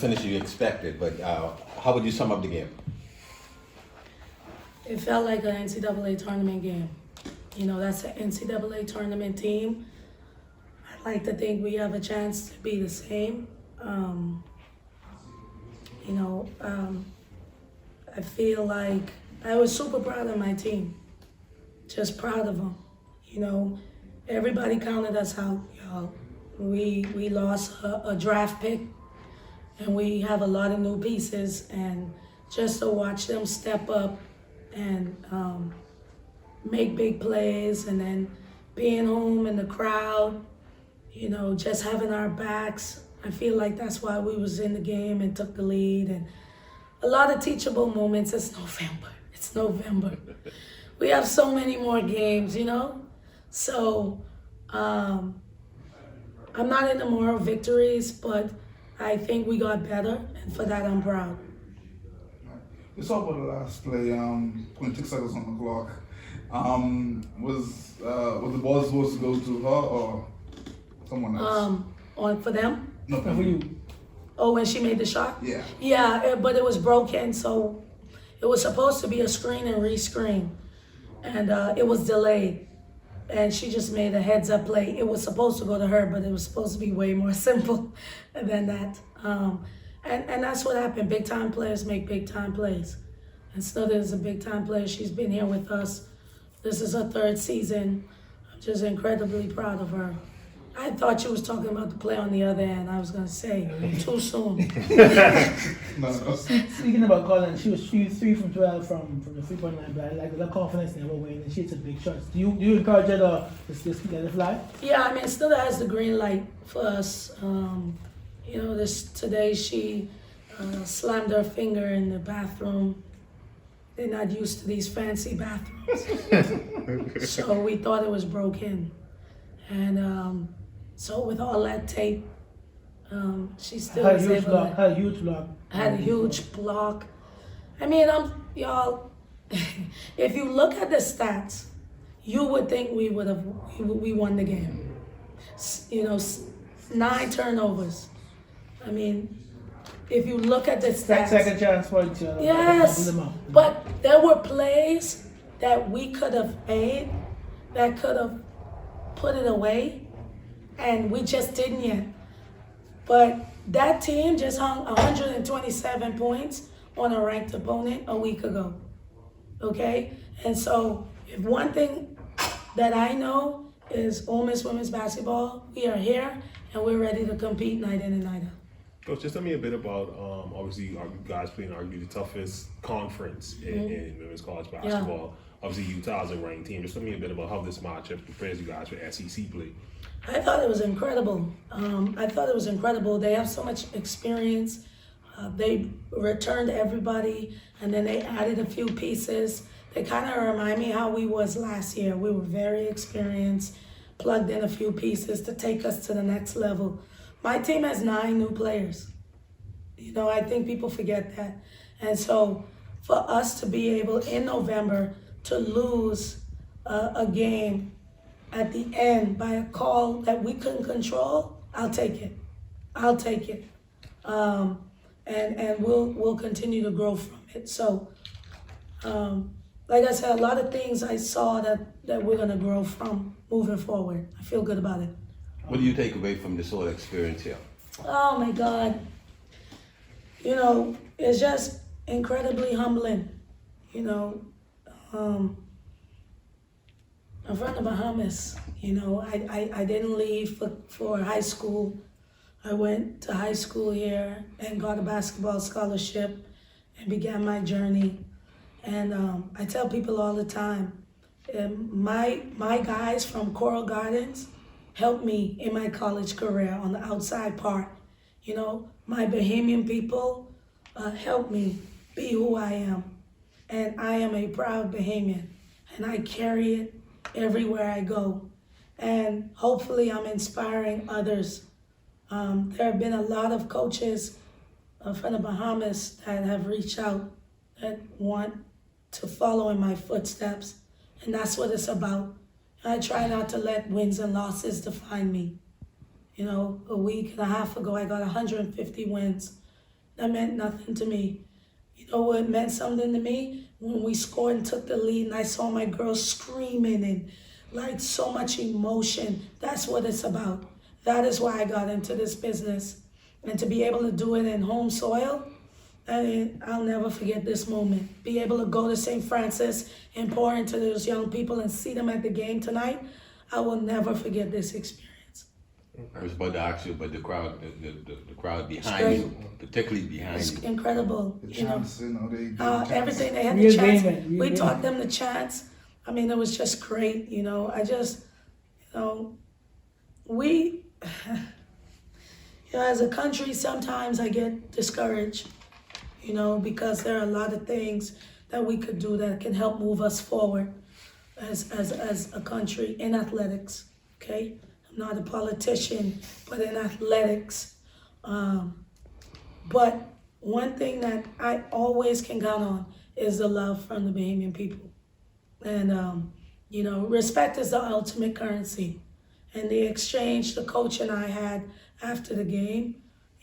finish you expected, but how would you sum up the game? It felt like an NCAA tournament game. You know, that's an NCAA tournament team. I'd like to think we have a chance to be the same. I feel like I was super proud of my team. Just proud of them. You know, everybody counted us out, y'all. We lost a draft pick, and we have a lot of new pieces, and just to watch them step up and make big plays, and then being home in the crowd, you know, just having our backs. I feel like that's why we was in the game and took the lead, and a lot of teachable moments. It's November. We have so many more games, you know? So I'm not in the moral victories, but I think we got better, and for that I'm proud. Let's talk about the last play, 26 seconds on the clock. Was the ball supposed to go to her or someone else? For them? No, for you. Oh, when she made the shot? Yeah. Yeah, but it was broken, so it was supposed to be a screen and re-screen, and it was delayed. And she just made a heads-up play. It was supposed to go to her, but it was supposed to be way more simple than that. And that's what happened. Big-time players make big-time plays. And Snudder is a big-time player. She's been here with us. This is her third season. I'm just incredibly proud of her. I thought you was talking about the play on the other end. I was going to say, too soon. No. Speaking about Colin, she was 3 from 12 from the 3-point line, but I like the confidence in her way, and she took big shots. Do you encourage her to just let it fly? Yeah, I mean, Snudder has the green light for us. Today she slammed her finger in the bathroom. They're not used to these fancy bathrooms. So we thought it was broken. And so with all that tape, she still was able to... Had a huge block. Had a huge block. I mean, y'all, if you look at the stats, you would think we won the game. 9 turnovers. I mean, if you look at the stats. Second chance points. Yes, but there were plays that we could have made that could have put it away, and we just didn't yet. But that team just hung 127 points on a ranked opponent a week ago, okay? And so if one thing that I know is Ole Miss women's basketball, we are here and we're ready to compete night in and night out. Coach, just tell me a bit about, obviously, you guys playing arguably the toughest conference in women's college basketball. Yeah. Obviously, Utah's a ranked team. Just tell me a bit about how this matchup prepares you guys for SEC play. I thought it was incredible. They have so much experience. They returned everybody, and then they added a few pieces. They kind of remind me how we was last year. We were very experienced, plugged in a few pieces to take us to the next level. My team has 9 new players. You know, I think people forget that. And so for us to be able in November to lose a game at the end by a call that we couldn't control, I'll take it. And we'll continue to grow from it. So, like I said, a lot of things I saw that we're gonna grow from moving forward. I feel good about it. What do you take away from this whole experience here? Oh my God. You know, it's just incredibly humbling. You know, I'm from the Bahamas. You know, I didn't leave for high school. I went to high school here and got a basketball scholarship and began my journey. And I tell people all the time, my guys from Coral Gardens helped me in my college career on the outside part. You know, my Bahamian people helped me be who I am. And I am a proud Bahamian, and I carry it everywhere I go. And hopefully I'm inspiring others. There have been a lot of coaches from the Bahamas that have reached out that want to follow in my footsteps, and that's what it's about. I try not to let wins and losses define me. You know, a week and a half ago, I got 150 wins, that meant nothing to me. You know what meant something to me? When we scored and took the lead and I saw my girls screaming and like so much emotion. That's what it's about. That is why I got into this business. And to be able to do it in home soil, I'll never forget this moment. Be able to go to St. Francis and pour into those young people and see them at the game tonight, I will never forget this experience. I was about to ask you, but the crowd, the crowd behind great. you, particularly behind It's you. incredible. The You know, chants, you know, they chants. everything they had Real the chants. Damon, real We Damon. taught them the chants. I mean, it was just great. You know, we, as a country, sometimes I get discouraged. You know, because there are a lot of things that we could do that can help move us forward as a country in athletics. Okay, I'm not a politician, but in athletics. But one thing that I always can count on is the love from the Bahamian people. And, respect is the ultimate currency. And the exchange the coach and I had after the game,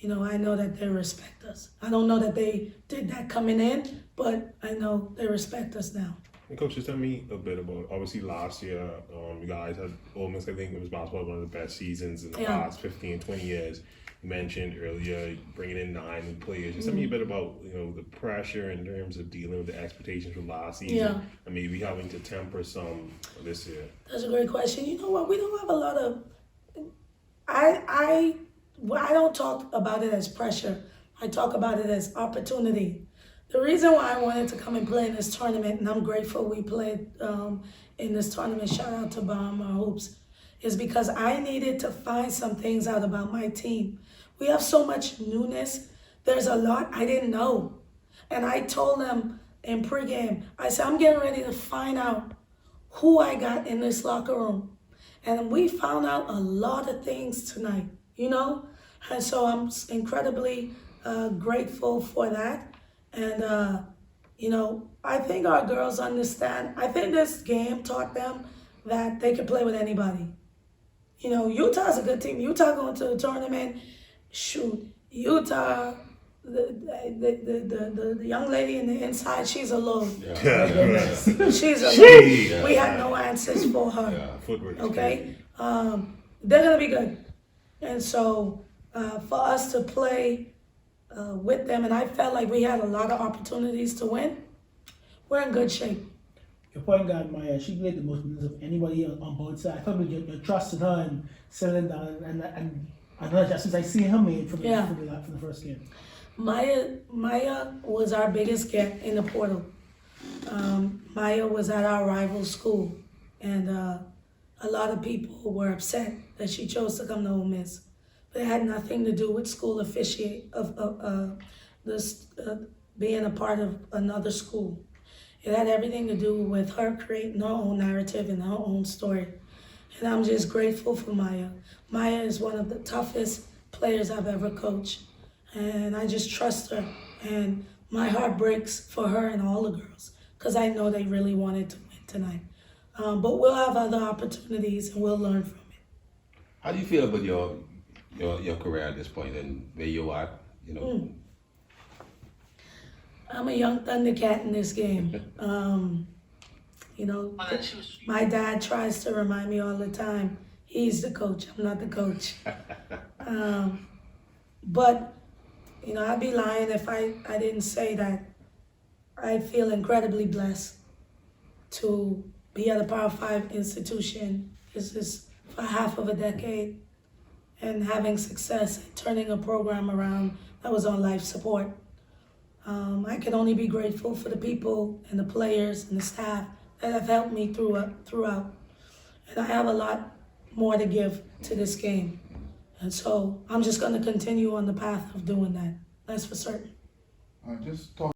I know that they respect us. I don't know that they did that coming in, but I know they respect us now. And Coach, just tell me a bit about, obviously last year, you guys had almost, I think it was basketball, one of the best seasons in the past 15, 20 years. You mentioned earlier bringing in 9 new players. Just tell me a bit about, the pressure in terms of dealing with the expectations from last season and maybe having to temper some this year. That's a great question. You know what? We don't have a lot of, I don't talk about it as pressure. I talk about it as opportunity. The reason why I wanted to come and play in this tournament, and I'm grateful we played in this tournament, shout out to Bahama Hoops, is because I needed to find some things out about my team. We have so much newness. There's a lot I didn't know. And I told them in pregame, I said, I'm getting ready to find out who I got in this locker room. And we found out a lot of things tonight, And so I'm incredibly grateful for that. And, I think our girls understand. I think this game taught them that they can play with anybody. Utah's a good team. Utah going to the tournament. Shoot, Utah, the young lady in the inside, she's a load. She's a load. We had no answers for her. Footwork. Okay? They're going to be good. And so for us to play with them, and I felt like we had a lot of opportunities to win, we're in good shape. Your point guard, Maya, she played the most minutes of anybody on both sides. I thought with your trust in her and settling down and another adjustments I see her made from the first game. Maya was our biggest get in the portal. Maya was at our rival school, and a lot of people were upset that she chose to come to Ole Miss. But it had nothing to do with school being a part of another school. It had everything to do with her creating her own narrative and her own story. And I'm just grateful for Maya. Maya is one of the toughest players I've ever coached. And I just trust her. And my heart breaks for her and all the girls because I know they really wanted to win tonight. But we'll have other opportunities and we'll learn from it. How do you feel about your career at this point and where you are? I'm a young Thundercat in this game. My dad tries to remind me all the time, he's the coach, I'm not the coach. But, I'd be lying if I didn't say that I feel incredibly blessed to be at a Power 5 institution. This is for half of a decade and having success and turning a program around that was on life support. I can only be grateful for the people and the players and the staff that have helped me throughout. And I have a lot more to give to this game. And so I'm just going to continue on the path of doing that. That's for certain. Just talk.